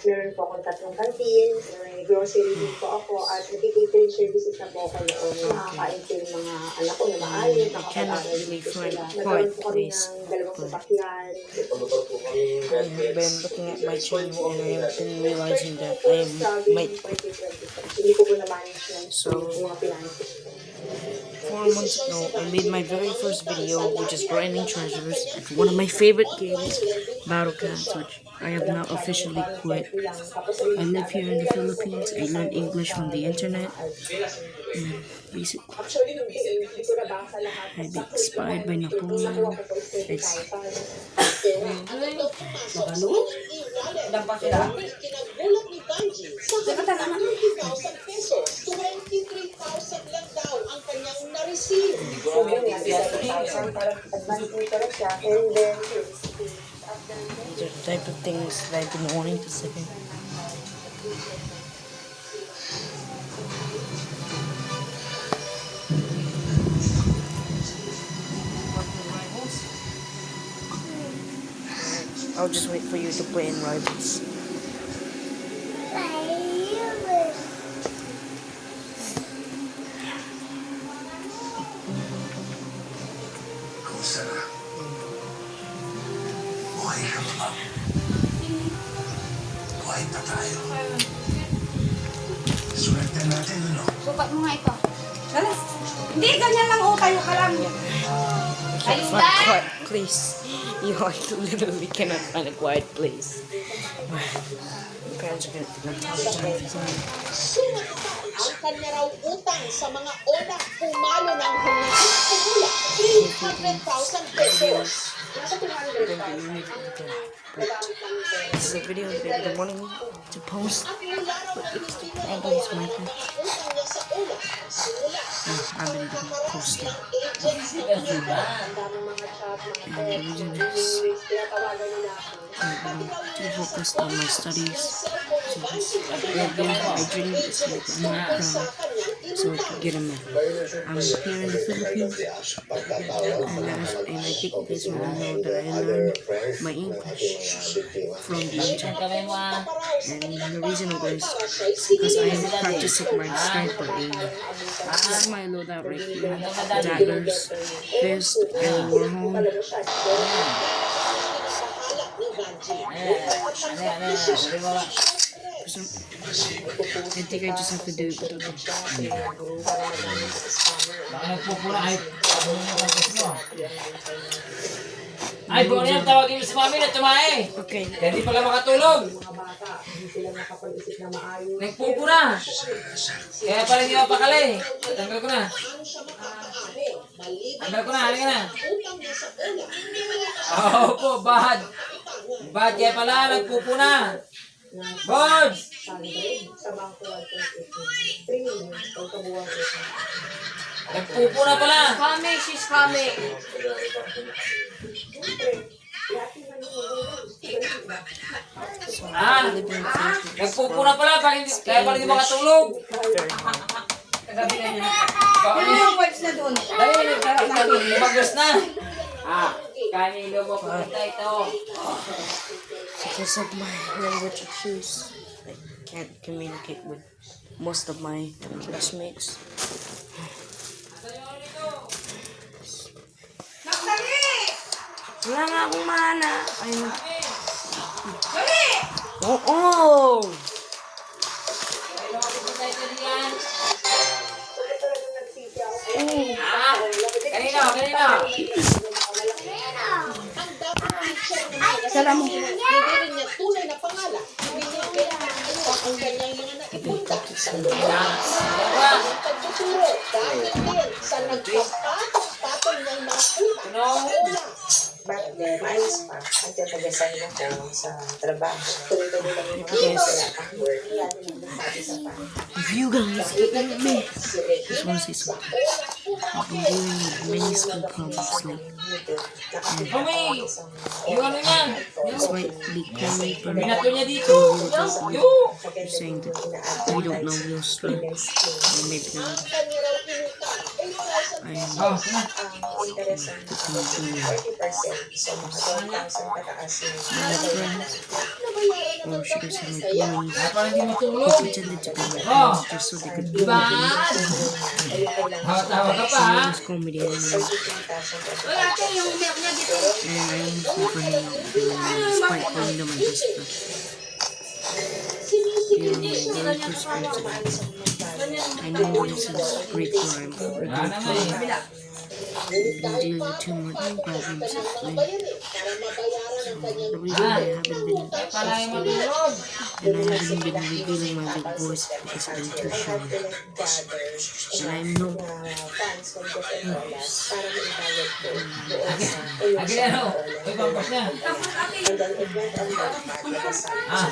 Meron po akong 3 kantin, may grocery din po ako, at nagkikatering services na po ako noon. Nakakain ko yung mga anak ko na maayos, nakapag-aral din po sila. Nagkaroon po kami ng 2 sasakyan. I've been looking at my channel and I have been realizing that I might. Hindi ko po na-manage yung mga finances ko. 4 months ago, I made my very first video, which is Grinding Treasures. It's one of my favorite games, Battle Cats, which I have now officially quit. I live here in the Philippines. I learned English from the internet. And basically, I've been inspired by Napoleon. It's these are the type of things that I've been wanting to say. I'll just wait for you to play in Rivals. Buhay pa tayo. Swerte natin, ano? Sukat mo nga ito. Dali. Hindi, ganyan lang. O, tayo ka lang. Can't find a quiet place. You literally cannot find a quiet place. My parents are gonna think I'm talking to me. Ang kanya raw utang sa mga unang pumalo ng huling kumula, 300,000 pesos. This is a video that they've been wanting to post, but it's the problem is my phone. I haven't even posted. And the reason is I'm too focused on my studies. So my dream is to make a proud so I can get a man. I'm here in the Philippines, and I think you guys want to know that I learned my English from the internet. And the reason was because I am practicing my sniper aim. This is my loadout right here. Daggers, fist, and warhorn. I think I just have to do it. Ay, buwan yan, tawagin mo si mami na tumae. Okay. Hindi pala makatulog. Nagpupura. Kaya pala hindi mapakali. Tanggal ko na. Tanggal ko na, halika na. Oo po, bad. Bad kaya pala, nagpupuna. Bods! Nagpupuna pala. Coming, she's coming. Nagpupuna pala, kaya pala hindi makatulog. Ano yung words na doon? Dali, lumagos na. Kanino mo punta ito? Because of my language issues, I can't communicate with most of my classmates. Wala nga akong mana. Ayun. Oo! Kanina. Salam mo. Hindi rin niya tunay na pangalan. Ang kanyang mga naipunta sa lugar. Ang pagtuturo dahil din sa nagpapatong ng mga utang sa ulang. Back then, ayos pa. Until nag-assign ako sa trabaho. Tuloy-tuloy lang yung mga wala kang work. Sabi sa pa. If you guys hate me, I just want to say something. I've been dealing with many school problems lately. Mami, yung ano yan? Slightly cold, but Binato niya dito. you're saying that we don't know real strength. Or maybe not. I am Interest ang 40%. So, mga 12,000 pataas yung my friends. or should I say my enemies, Kaya pala hindi who matulog. pretended to be my friends just so they could bully Diba? me. Tawa-tawa ka pa, So ha? it was comedy anyway. Wala ate, yung milk niya dito. And I almost never hang out with them despite calling them my best friend. They are my very close friends and I know this is great for I'm Wala already na nga eh. I've been dealing with too much problems lately. The reason I haven't been Pala yung posting matulog. and I haven't been revealing my big voice because I'm too shy. And I'm no Agad ano? Uy, pampas niya. Tapos ate, Ah.